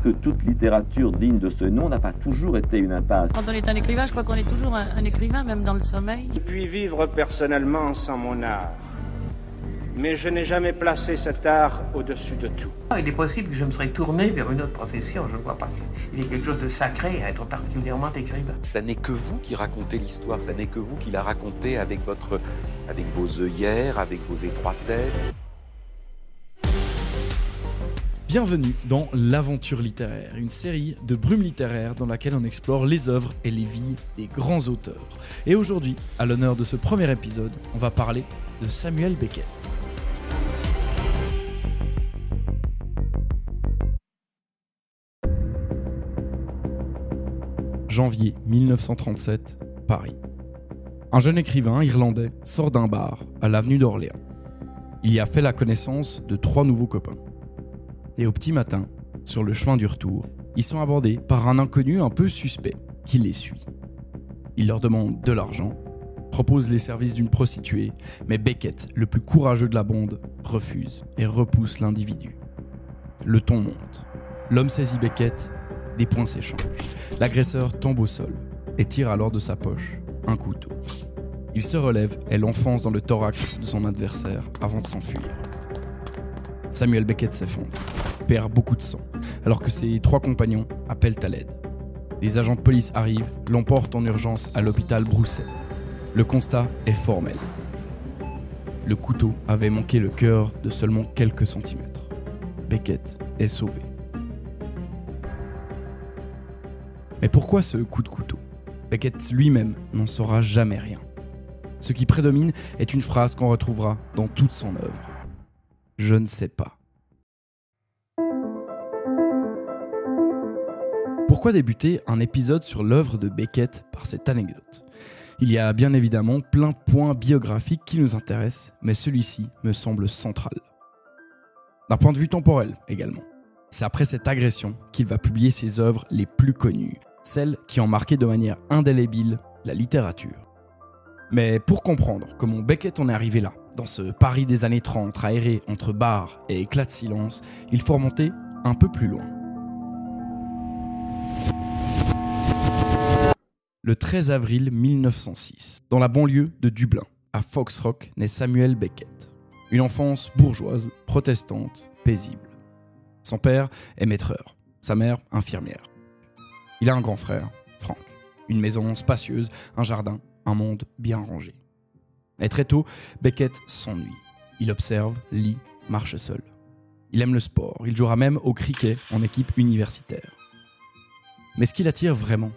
que toute littérature digne de ce nom n'a pas toujours été une impasse. Quand on est un écrivain, je crois qu'on est toujours un écrivain, même dans le sommeil. Je puis vivre personnellement sans mon art, mais je n'ai jamais placé cet art au-dessus de tout. Il est possible que je me serais tourné vers une autre profession, je ne vois pas. Il y a quelque chose de sacré à être particulièrement écrivain. Ça n'est que vous qui racontez l'histoire, ça n'est que vous qui la racontez avec vos œillères, avec vos étroitesses. Bienvenue dans l'Aventure littéraire, une série de brumes littéraires dans laquelle on explore les œuvres et les vies des grands auteurs. Et aujourd'hui, à l'honneur de ce premier épisode, on va parler de Samuel Beckett. Janvier 1937, Paris. Un jeune écrivain irlandais sort d'un bar à l'avenue d'Orléans. Il y a fait la connaissance de 3 nouveaux copains. Et au petit matin, sur le chemin du retour, ils sont abordés par un inconnu un peu suspect qui les suit. Il leur demande de l'argent, propose les services d'une prostituée, mais Beckett, le plus courageux de la bande, refuse et repousse l'individu. Le ton monte. L'homme saisit Beckett, des poings s'échangent. L'agresseur tombe au sol et tire alors de sa poche un couteau. Il se relève et l'enfonce dans le thorax de son adversaire avant de s'enfuir. Samuel Beckett s'effondre, perd beaucoup de sang, alors que ses 3 compagnons appellent à l'aide. Des agents de police arrivent, l'emportent en urgence à l'hôpital Broussais. Le constat est formel. Le couteau avait manqué le cœur de seulement quelques centimètres. Beckett est sauvé. Mais pourquoi ce coup de couteau ? Beckett lui-même n'en saura jamais rien. Ce qui prédomine est une phrase qu'on retrouvera dans toute son œuvre. Je ne sais pas. Pourquoi débuter un épisode sur l'œuvre de Beckett par cette anecdote ? Il y a bien évidemment plein de points biographiques qui nous intéressent, mais celui-ci me semble central. D'un point de vue temporel également. C'est après cette agression qu'il va publier ses œuvres les plus connues, celles qui ont marqué de manière indélébile la littérature. Mais pour comprendre comment Beckett en est arrivé là, dans ce Paris des années 30, aéré entre bars et éclats de silence, il faut remonter un peu plus loin. Le 13 avril 1906, dans la banlieue de Dublin, à Foxrock, naît Samuel Beckett. Une enfance bourgeoise, protestante, paisible. Son père est maîtreur, sa mère infirmière. Il a un grand frère, Frank. Une maison spacieuse, un jardin, un monde bien rangé. Et très tôt, Beckett s'ennuie. Il observe, lit, marche seul. Il aime le sport, il jouera même au cricket en équipe universitaire. Mais ce qui l'attire vraiment,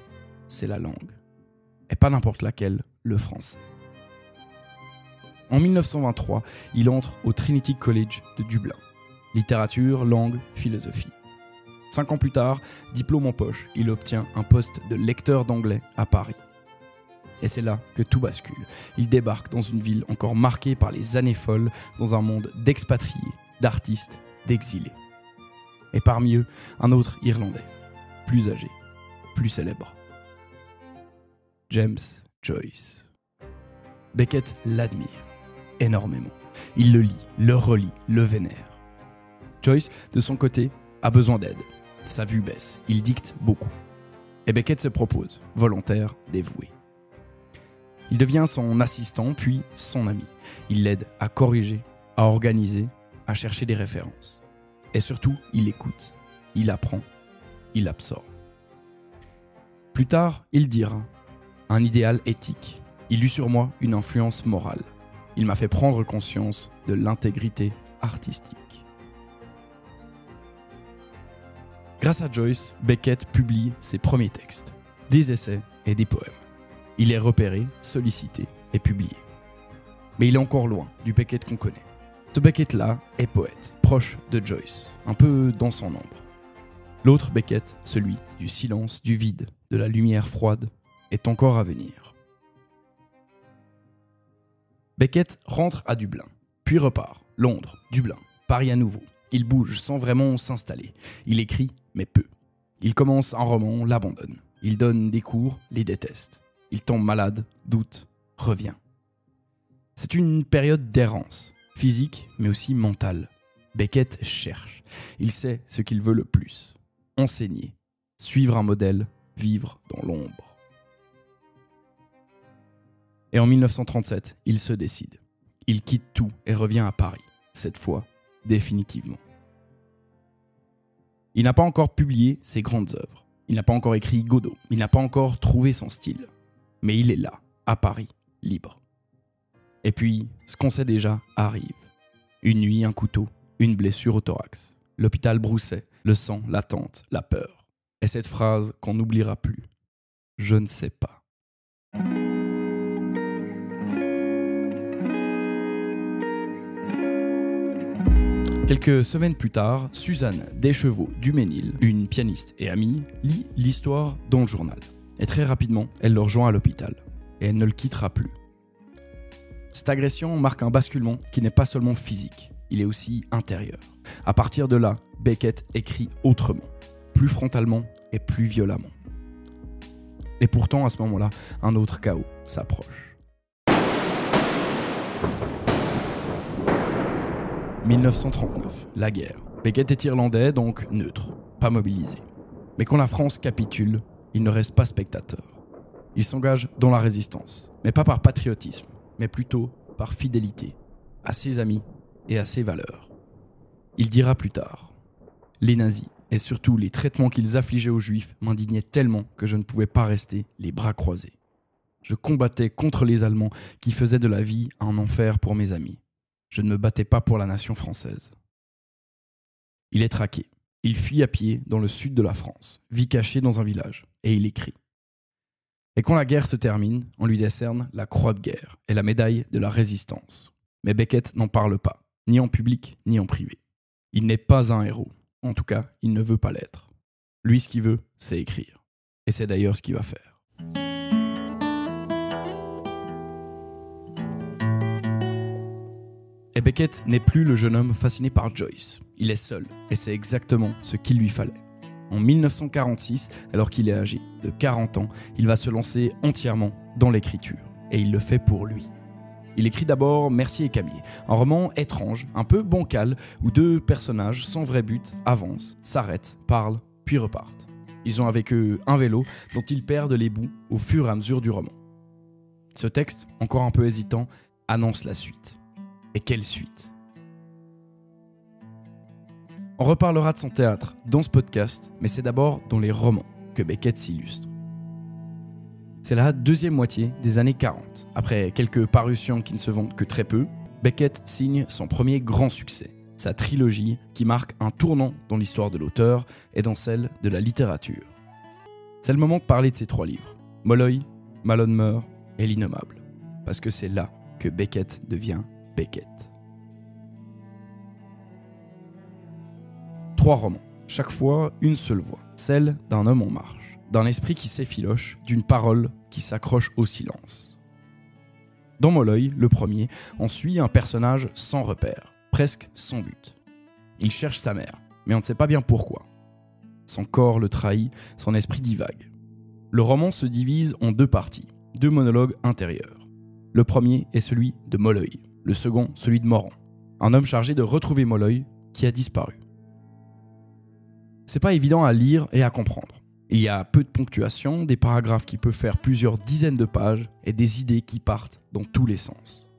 c'est la langue. Et pas n'importe laquelle, le français. En 1923, il entre au Trinity College de Dublin. Littérature, langue, philosophie. 5 ans plus tard, diplôme en poche, il obtient un poste de lecteur d'anglais à Paris. Et c'est là que tout bascule. Il débarque dans une ville encore marquée par les années folles, dans un monde d'expatriés, d'artistes, d'exilés. Et parmi eux, un autre Irlandais, plus âgé, plus célèbre. James Joyce. Beckett l'admire énormément. Il le lit, le relit, le vénère. Joyce, de son côté, a besoin d'aide. Sa vue baisse, il dicte beaucoup. Et Beckett se propose, volontaire, dévoué. Il devient son assistant, puis son ami. Il l'aide à corriger, à organiser, à chercher des références. Et surtout, il écoute, il apprend, il absorbe. Plus tard, il dira « Un idéal éthique. Il eut sur moi une influence morale. Il m'a fait prendre conscience de l'intégrité artistique. » Grâce à Joyce, Beckett publie ses premiers textes, des essais et des poèmes. Il est repéré, sollicité et publié. Mais il est encore loin du Beckett qu'on connaît. Ce Beckett-là est poète, proche de Joyce, un peu dans son ombre. L'autre Beckett, celui du silence, du vide, de la lumière froide, est encore à venir. Beckett rentre à Dublin, puis repart. Londres, Dublin, Paris à nouveau. Il bouge sans vraiment s'installer. Il écrit, mais peu. Il commence un roman, l'abandonne. Il donne des cours, les déteste. Il tombe malade, doute, revient. C'est une période d'errance, physique mais aussi mentale. Beckett cherche. Il sait ce qu'il veut le plus. enseigner, suivre un modèle, vivre dans l'ombre. Et en 1937, il se décide. Il quitte tout et revient à Paris, cette fois définitivement. Il n'a pas encore publié ses grandes œuvres. Il n'a pas encore écrit Godot. Il n'a pas encore trouvé son style. Mais il est là, à Paris, libre. Et puis, ce qu'on sait déjà arrive. Une nuit, un couteau, une blessure au thorax. L'hôpital Broussais, le sang, l'attente, la peur. Et cette phrase qu'on n'oubliera plus. Je ne sais pas. Quelques semaines plus tard, Suzanne Deschevaux-Duménil, une pianiste et amie, lit l'histoire dans le journal. Et très rapidement, elle le rejoint à l'hôpital. Et elle ne le quittera plus. Cette agression marque un basculement qui n'est pas seulement physique, il est aussi intérieur. À partir de là, Beckett écrit autrement, plus frontalement et plus violemment. Et pourtant, à ce moment-là, un autre chaos s'approche. 1939, la guerre. Beckett est irlandais, donc neutre, pas mobilisé. Mais quand la France capitule, il ne reste pas spectateur. Il s'engage dans la résistance, mais pas par patriotisme, mais plutôt par fidélité à ses amis et à ses valeurs. Il dira plus tard « Les nazis, et surtout les traitements qu'ils affligeaient aux juifs, m'indignaient tellement que je ne pouvais pas rester les bras croisés. Je combattais contre les Allemands qui faisaient de la vie un enfer pour mes amis. Je ne me battais pas pour la nation française. » Il est traqué. Il fuit à pied dans le sud de la France, vit caché dans un village, et il écrit. Et quand la guerre se termine, on lui décerne la Croix de guerre et la médaille de la résistance. Mais Beckett n'en parle pas, ni en public, ni en privé. Il n'est pas un héros. En tout cas, il ne veut pas l'être. Lui, ce qu'il veut, c'est écrire. Et c'est d'ailleurs ce qu'il va faire. Et Beckett n'est plus le jeune homme fasciné par Joyce. Il est seul, et c'est exactement ce qu'il lui fallait. En 1946, alors qu'il est âgé de 40 ans, il va se lancer entièrement dans l'écriture. Et il le fait pour lui. Il écrit d'abord Mercier et Camille, un roman étrange, un peu bancal, où deux personnages sans vrai but avancent, s'arrêtent, parlent, puis repartent. Ils ont avec eux un vélo dont ils perdent les bouts au fur et à mesure du roman. Ce texte, encore un peu hésitant, annonce la suite. Et quelle suite! On reparlera de son théâtre dans ce podcast, mais c'est d'abord dans les romans que Beckett s'illustre. C'est la deuxième moitié des années 40. Après quelques parutions qui ne se vendent que très peu, Beckett signe son premier grand succès, sa trilogie qui marque un tournant dans l'histoire de l'auteur et dans celle de la littérature. C'est le moment de parler de ces trois livres, Molloy, Malone meurt et L'Innommable, parce que c'est là que Beckett devient Beckett. 3 romans, chaque fois une seule voix, celle d'un homme en marche, d'un esprit qui s'effiloche, d'une parole qui s'accroche au silence. Dans Molloy, le premier, on suit un personnage sans repère, presque sans but. Il cherche sa mère, mais on ne sait pas bien pourquoi. Son corps le trahit, son esprit divague. Le roman se divise en 2 parties, 2 monologues intérieurs. Le premier est celui de Molloy, le second celui de Morand, un homme chargé de retrouver Molloy qui a disparu. C'est pas évident à lire et à comprendre. Il y a peu de ponctuation, des paragraphes qui peuvent faire plusieurs dizaines de pages et des idées qui partent dans tous les sens.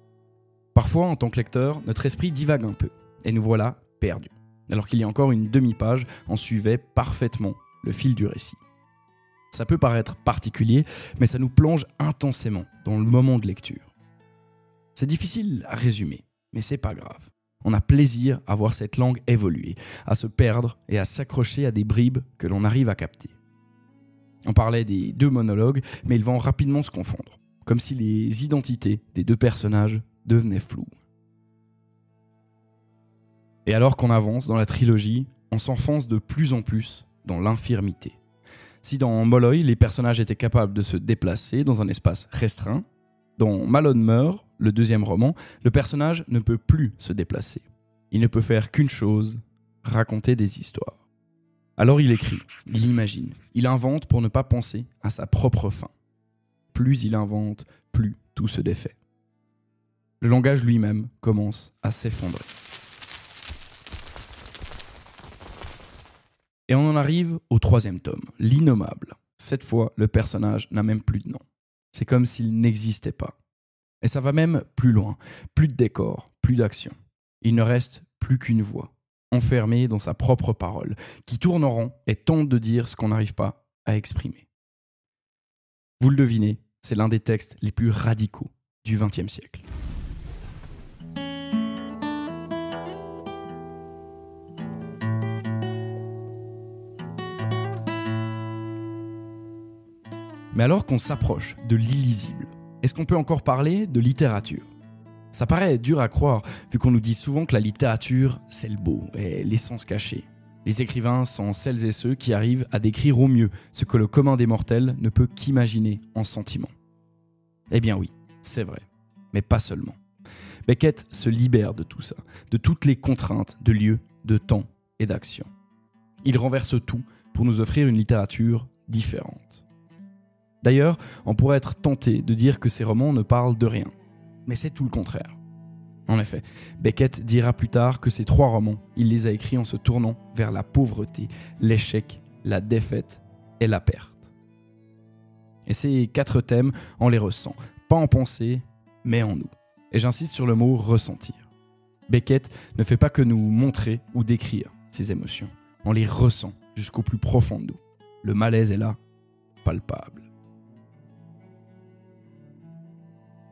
Parfois, en tant que lecteur, notre esprit divague un peu et nous voilà perdus. Alors qu'il y a encore une demi-page, on suivait parfaitement le fil du récit. Ça peut paraître particulier, mais ça nous plonge intensément dans le moment de lecture. C'est difficile à résumer, mais c'est pas grave. On a plaisir à voir cette langue évoluer, à se perdre et à s'accrocher à des bribes que l'on arrive à capter. On parlait des 2 monologues, mais ils vont rapidement se confondre, comme si les identités des 2 personnages devenaient floues. Et alors qu'on avance dans la trilogie, on s'enfonce de plus en plus dans l'infirmité. Si dans Molloy, les personnages étaient capables de se déplacer dans un espace restreint, dans Malone meurt, le 2e roman, le personnage ne peut plus se déplacer. Il ne peut faire qu'une chose, raconter des histoires. Alors il écrit, il imagine, il invente pour ne pas penser à sa propre fin. Plus il invente, plus tout se défait. Le langage lui-même commence à s'effondrer. Et on en arrive au 3e tome, l'innommable. Cette fois, le personnage n'a même plus de nom. C'est comme s'il n'existait pas. Et ça va même plus loin. Plus de décor, plus d'action. Il ne reste plus qu'une voix, enfermée dans sa propre parole, qui tourne en rond et tente de dire ce qu'on n'arrive pas à exprimer. Vous le devinez, c'est l'un des textes les plus radicaux du XXe siècle. Mais alors qu'on s'approche de l'illisible, est-ce qu'on peut encore parler de littérature ? Ça paraît dur à croire, vu qu'on nous dit souvent que la littérature, c'est le beau et l'essence cachée. Les écrivains sont celles et ceux qui arrivent à décrire au mieux ce que le commun des mortels ne peut qu'imaginer en sentiments. Eh bien oui, c'est vrai, mais pas seulement. Beckett se libère de tout ça, de toutes les contraintes de lieu, de temps et d'action. Il renverse tout pour nous offrir une littérature différente. D'ailleurs, on pourrait être tenté de dire que ces romans ne parlent de rien. Mais c'est tout le contraire. En effet, Beckett dira plus tard que ces 3 romans, il les a écrits en se tournant vers la pauvreté, l'échec, la défaite et la perte. Et ces 4 thèmes, on les ressent, pas en pensée, mais en nous. Et j'insiste sur le mot « ressentir ». Beckett ne fait pas que nous montrer ou décrire ces émotions. On les ressent jusqu'au plus profond de nous. Le malaise est là, palpable.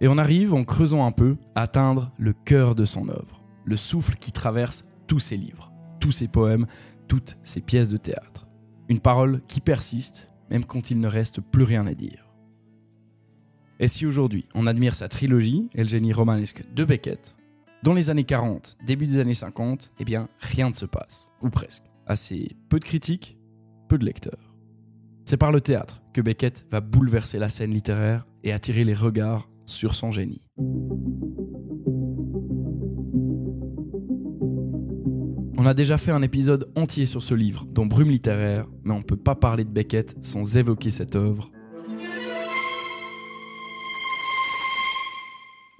Et on arrive, en creusant un peu, à atteindre le cœur de son œuvre, le souffle qui traverse tous ses livres, tous ses poèmes, toutes ses pièces de théâtre. Une parole qui persiste, même quand il ne reste plus rien à dire. Et si aujourd'hui on admire sa trilogie et le génie romanesque de Beckett, dans les années 40, début des années 50, eh bien rien ne se passe, ou presque. Assez peu de critiques, peu de lecteurs. C'est par le théâtre que Beckett va bouleverser la scène littéraire et attirer les regards sur son génie. On a déjà fait un épisode entier sur ce livre, dans Brume littéraire, mais on ne peut pas parler de Beckett sans évoquer cette œuvre.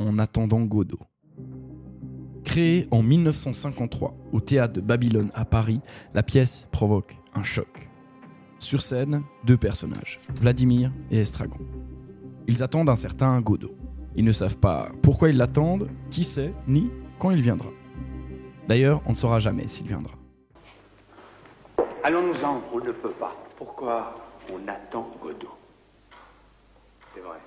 En attendant Godot. Créée en 1953 au théâtre de Babylone à Paris, la pièce provoque un choc. Sur scène, 2 personnages, Vladimir et Estragon. Ils attendent un certain Godot. Ils ne savent pas pourquoi ils l'attendent, qui sait, ni quand il viendra. D'ailleurs, on ne saura jamais s'il viendra. Allons-nous-en. On ne peut pas. Pourquoi? On attend Godot. C'est vrai.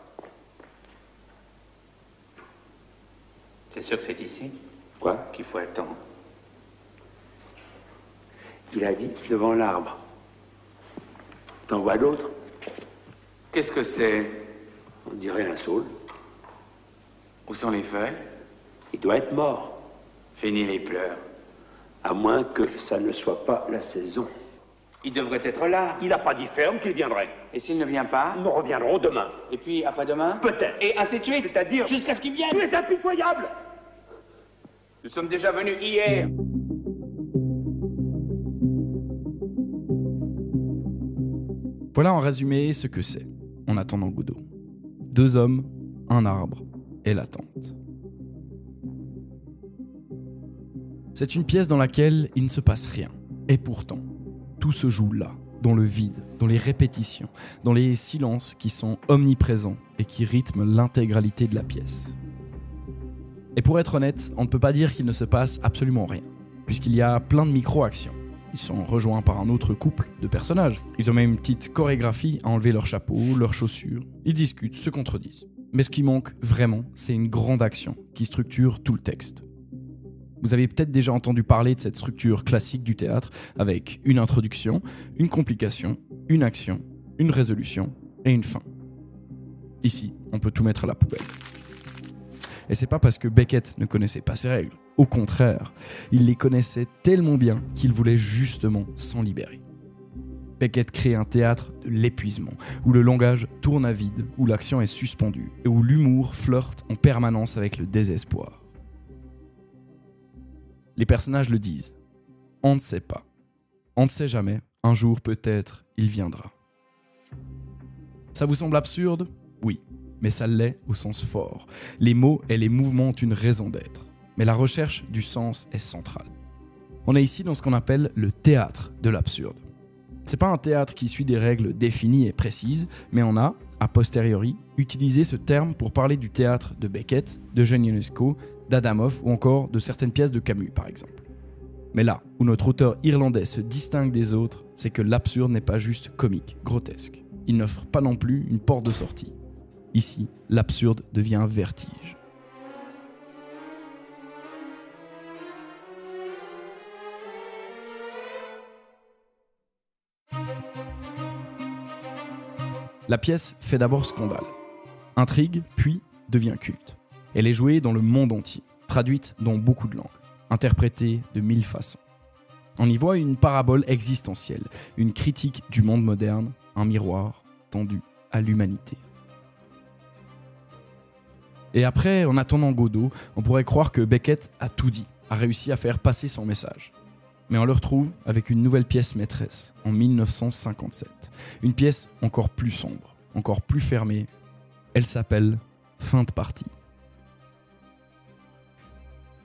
C'est sûr que c'est ici? Quoi? Qu'il faut attendre. Il a dit devant l'arbre. T'en vois d'autres? Qu'est-ce que c'est? On dirait un saule. Où sont les feuilles? Il doit être mort. Fini les pleurs. À moins que ça ne soit pas la saison. Il devrait être là. Il n'a pas dit ferme qu'il viendrait. Et s'il ne vient pas? Nous reviendrons demain. Et puis après-demain? Peut-être. Et ainsi de suite. C'est-à-dire jusqu'à ce qu'il vienne. Tu es impitoyable. Nous sommes déjà venus hier. Voilà en résumé ce que c'est, en attendant Godot. 2 hommes, un arbre et l'attente. C'est une pièce dans laquelle il ne se passe rien. Et pourtant, tout se joue là, dans le vide, dans les répétitions, dans les silences qui sont omniprésents et qui rythment l'intégralité de la pièce. Et pour être honnête, on ne peut pas dire qu'il ne se passe absolument rien, puisqu'il y a plein de micro-actions. Ils sont rejoints par un autre couple de personnages. Ils ont même une petite chorégraphie à enlever leurs chapeaux, leurs chaussures. Ils discutent, se contredisent. Mais ce qui manque vraiment, c'est une grande action qui structure tout le texte. Vous avez peut-être déjà entendu parler de cette structure classique du théâtre, avec une introduction, une complication, une action, une résolution et une fin. Ici, on peut tout mettre à la poubelle. Et c'est pas parce que Beckett ne connaissait pas ces règles. Au contraire, il les connaissait tellement bien qu'il voulait justement s'en libérer. Beckett crée un théâtre de l'épuisement, où le langage tourne à vide, où l'action est suspendue, et où l'humour flirte en permanence avec le désespoir. Les personnages le disent. On ne sait pas. On ne sait jamais. Un jour, peut-être, il viendra. Ça vous semble absurde ? Oui. Mais ça l'est au sens fort. Les mots et les mouvements ont une raison d'être. Mais la recherche du sens est centrale. On est ici dans ce qu'on appelle le théâtre de l'absurde. C'est pas un théâtre qui suit des règles définies et précises, mais on a, a posteriori, utilisé ce terme pour parler du théâtre de Beckett, de Eugène Ionesco, d'Adamov ou encore de certaines pièces de Camus par exemple. Mais là où notre auteur irlandais se distingue des autres, c'est que l'absurde n'est pas juste comique, grotesque. Il n'offre pas non plus une porte de sortie. Ici, l'absurde devient un vertige. La pièce fait d'abord scandale, intrigue, puis devient culte. Elle est jouée dans le monde entier, traduite dans beaucoup de langues, interprétée de 1000 façons. On y voit une parabole existentielle, une critique du monde moderne, un miroir tendu à l'humanité. Et après, en attendant Godot, on pourrait croire que Beckett a tout dit, a réussi à faire passer son message. Mais on le retrouve avec une nouvelle pièce maîtresse, en 1957. Une pièce encore plus sombre, encore plus fermée. Elle s'appelle « Fin de partie ».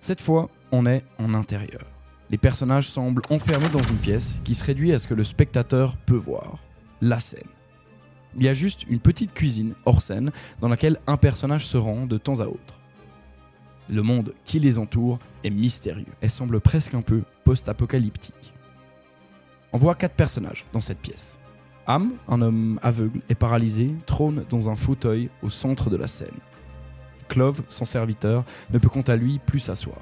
Cette fois, on est en intérieur. Les personnages semblent enfermés dans une pièce qui se réduit à ce que le spectateur peut voir, la scène. Il y a juste une petite cuisine hors scène dans laquelle un personnage se rend de temps à autre. Le monde qui les entoure est mystérieux et semble presque un peu post-apocalyptique. On voit 4 personnages dans cette pièce. Ham, un homme aveugle et paralysé, trône dans un fauteuil au centre de la scène. Clove, son serviteur, ne peut quant à lui plus s'asseoir.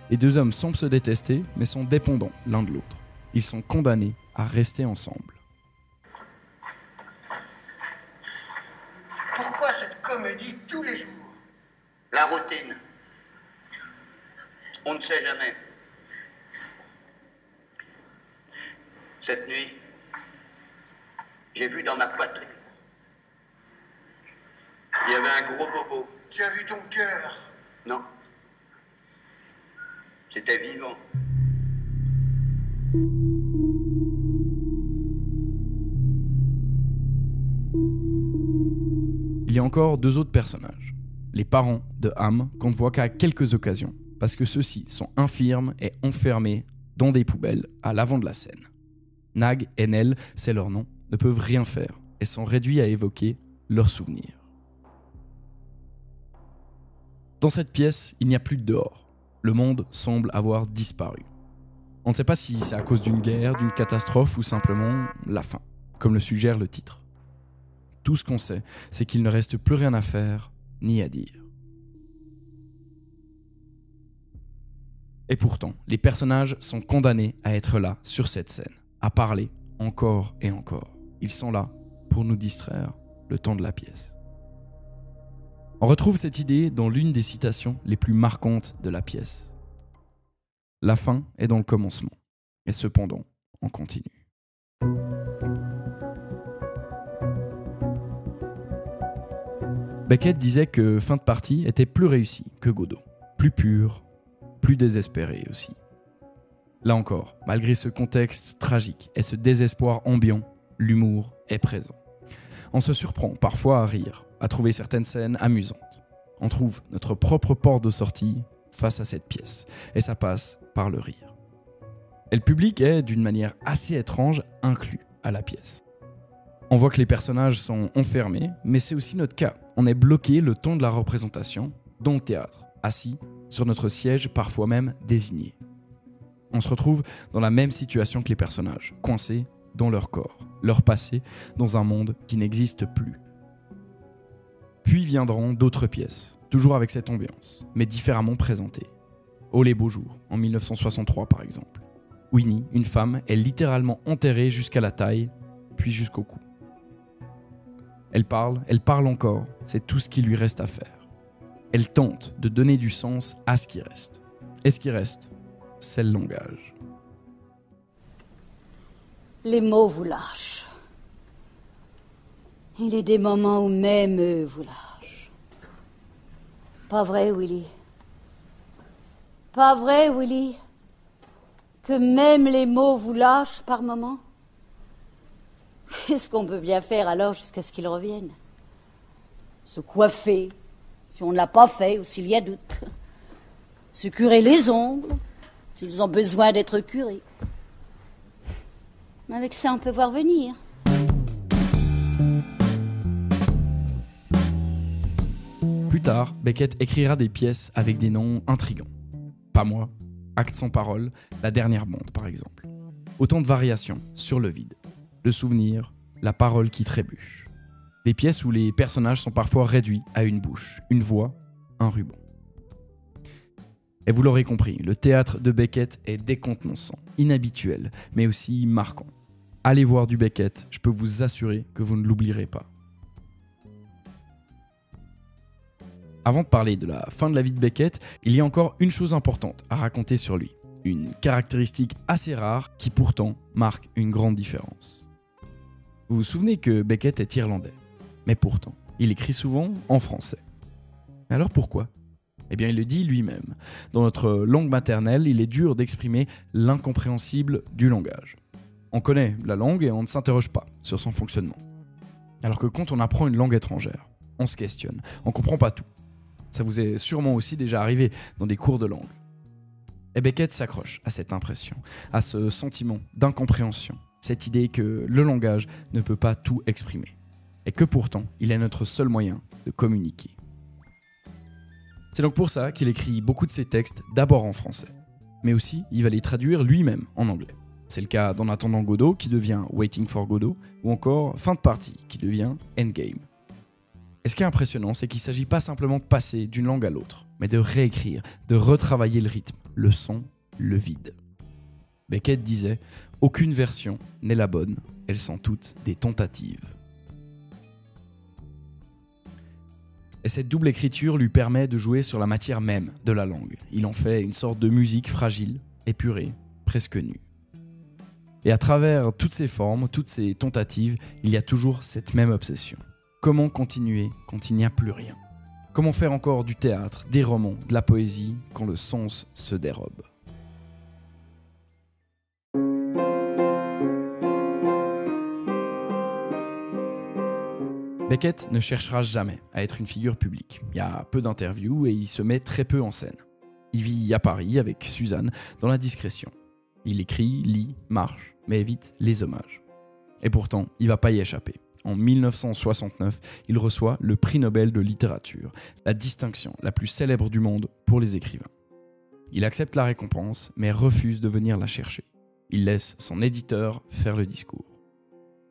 Les 2 hommes semblent se détester, mais sont dépendants l'un de l'autre. Ils sont condamnés à rester ensemble. Pourquoi cette comédie tous les jours? La routine. On ne sait jamais. Cette nuit, j'ai vu dans ma poitrine. Il y avait un gros bobo. Tu as vu ton cœur? Non. C'était vivant. Il y a encore 2 autres personnages. Les parents de Ham qu'on ne voit qu'à quelques occasions, parce que ceux-ci sont infirmes et enfermés dans des poubelles à l'avant de la scène. Nag et Nell, c'est leur nom, ne peuvent rien faire et sont réduits à évoquer leurs souvenirs. Dans cette pièce, il n'y a plus de dehors. Le monde semble avoir disparu. On ne sait pas si c'est à cause d'une guerre, d'une catastrophe ou simplement la fin, comme le suggère le titre. Tout ce qu'on sait, c'est qu'il ne reste plus rien à faire ni à dire. Et pourtant, les personnages sont condamnés à être là, sur cette scène, à parler encore et encore. Ils sont là pour nous distraire le temps de la pièce. On retrouve cette idée dans l'une des citations les plus marquantes de la pièce. La fin est dans le commencement, et cependant, on continue. Beckett disait que Fin de partie était plus réussie que Godot, plus pure, plus désespérée aussi. Là encore, malgré ce contexte tragique et ce désespoir ambiant, l'humour est présent. On se surprend parfois à rire, à trouver certaines scènes amusantes. On trouve notre propre porte de sortie face à cette pièce, et ça passe par le rire. Et le public est, d'une manière assez étrange, inclus à la pièce. On voit que les personnages sont enfermés, mais c'est aussi notre cas. On est bloqué le temps de la représentation, dans le théâtre, assis sur notre siège, parfois même désigné. On se retrouve dans la même situation que les personnages, coincés dans leur corps, leur passé, dans un monde qui n'existe plus. Puis viendront d'autres pièces, toujours avec cette ambiance, mais différemment présentées. Oh les beaux jours, en 1963 par exemple. Winnie, une femme, est littéralement enterrée jusqu'à la taille, puis jusqu'au cou. Elle parle encore, c'est tout ce qui lui reste à faire. Elle tente de donner du sens à ce qui reste. Et ce qui reste, c'est le langage. Les mots vous lâchent. Il est des moments où même eux vous lâchent. Pas vrai, Willy? Pas vrai, Willy? Que même les mots vous lâchent par moments? Qu'est-ce qu'on peut bien faire alors jusqu'à ce qu'ils reviennent? Se coiffer, si on ne l'a pas fait ou s'il y a doute. Se curer les ongles, s'ils ont besoin d'être curés. Avec ça, on peut voir venir. Plus tard, Beckett écrira des pièces avec des noms intrigants. Pas moi, Acte sans parole, La dernière bande par exemple. Autant de variations sur le vide. Le souvenir, la parole qui trébuche. Des pièces où les personnages sont parfois réduits à une bouche, une voix, un ruban. Et vous l'aurez compris, le théâtre de Beckett est décontenançant, inhabituel, mais aussi marquant. Allez voir du Beckett, je peux vous assurer que vous ne l'oublierez pas. Avant de parler de la fin de la vie de Beckett, il y a encore une chose importante à raconter sur lui. Une caractéristique assez rare qui pourtant marque une grande différence. Vous vous souvenez que Beckett est irlandais, mais pourtant, il écrit souvent en français. Alors pourquoi ? Eh bien, il le dit lui-même. Dans notre langue maternelle, il est dur d'exprimer l'incompréhensible du langage. On connaît la langue et on ne s'interroge pas sur son fonctionnement. Alors que quand on apprend une langue étrangère, on se questionne, on ne comprend pas tout. Ça vous est sûrement aussi déjà arrivé dans des cours de langue. Et Beckett s'accroche à cette impression, à ce sentiment d'incompréhension, cette idée que le langage ne peut pas tout exprimer, et que pourtant, il est notre seul moyen de communiquer. C'est donc pour ça qu'il écrit beaucoup de ses textes d'abord en français, mais aussi il va les traduire lui-même en anglais. C'est le cas d'En attendant Godot qui devient Waiting for Godot, ou encore Fin de partie qui devient Endgame. Et ce qui est impressionnant, c'est qu'il ne s'agit pas simplement de passer d'une langue à l'autre, mais de réécrire, de retravailler le rythme, le son, le vide. Beckett disait « Aucune version n'est la bonne, elles sont toutes des tentatives ». Et cette double écriture lui permet de jouer sur la matière même de la langue. Il en fait une sorte de musique fragile, épurée, presque nue. Et à travers toutes ces formes, toutes ces tentatives, il y a toujours cette même obsession. Comment continuer quand il n'y a plus rien ? Comment faire encore du théâtre, des romans, de la poésie, quand le sens se dérobe ? Beckett ne cherchera jamais à être une figure publique. Il y a peu d'interviews et il se met très peu en scène. Il vit à Paris avec Suzanne dans la discrétion. Il écrit, lit, marche, mais évite les hommages. Et pourtant, il ne va pas y échapper. En 1969, il reçoit le prix Nobel de littérature, la distinction la plus célèbre du monde pour les écrivains. Il accepte la récompense, mais refuse de venir la chercher. Il laisse son éditeur faire le discours.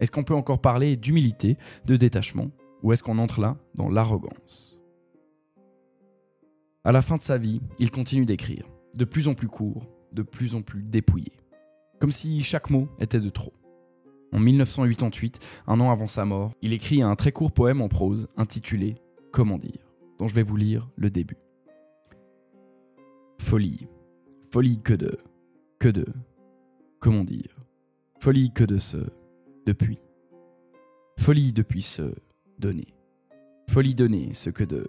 Est-ce qu'on peut encore parler d'humilité, de détachement, ou est-ce qu'on entre là dans l'arrogance ? À la fin de sa vie, il continue d'écrire, de plus en plus court, de plus en plus dépouillé. Comme si chaque mot était de trop. En 1988, un an avant sa mort, il écrit un très court poème en prose intitulé « Comment dire ?», dont je vais vous lire le début. Folie, folie que de, comment dire, folie que de ce, depuis, folie depuis ce, donner, folie donner ce que de,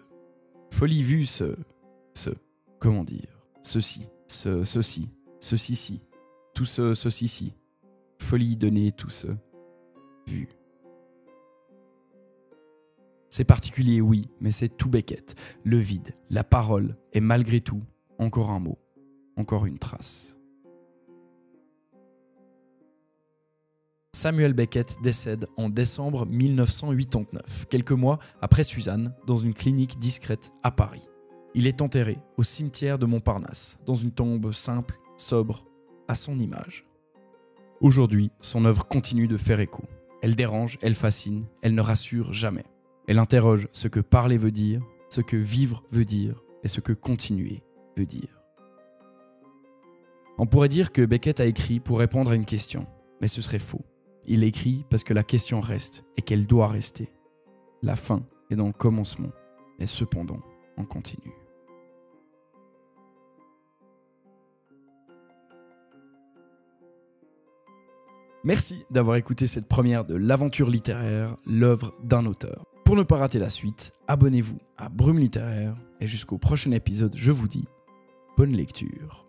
folie vue ce, comment dire, ceci, ceci, ceci-ci, tout ce, ceci-ci, folie donnée tout ce, vu. C'est particulier, oui, mais c'est tout Beckett, le vide, la parole, et malgré tout, encore un mot, encore une trace. Samuel Beckett décède en décembre 1989, quelques mois après Suzanne, dans une clinique discrète à Paris. Il est enterré au cimetière de Montparnasse, dans une tombe simple, sobre, à son image. Aujourd'hui, son œuvre continue de faire écho. Elle dérange, elle fascine, elle ne rassure jamais. Elle interroge ce que parler veut dire, ce que vivre veut dire et ce que continuer veut dire. On pourrait dire que Beckett a écrit pour répondre à une question, mais ce serait faux. Il écrit parce que la question reste et qu'elle doit rester. La fin est dans le commencement, et cependant, on continue. Merci d'avoir écouté cette première de l'aventure littéraire, l'œuvre d'un auteur. Pour ne pas rater la suite, abonnez-vous à Brume Littéraire et jusqu'au prochain épisode, je vous dis bonne lecture.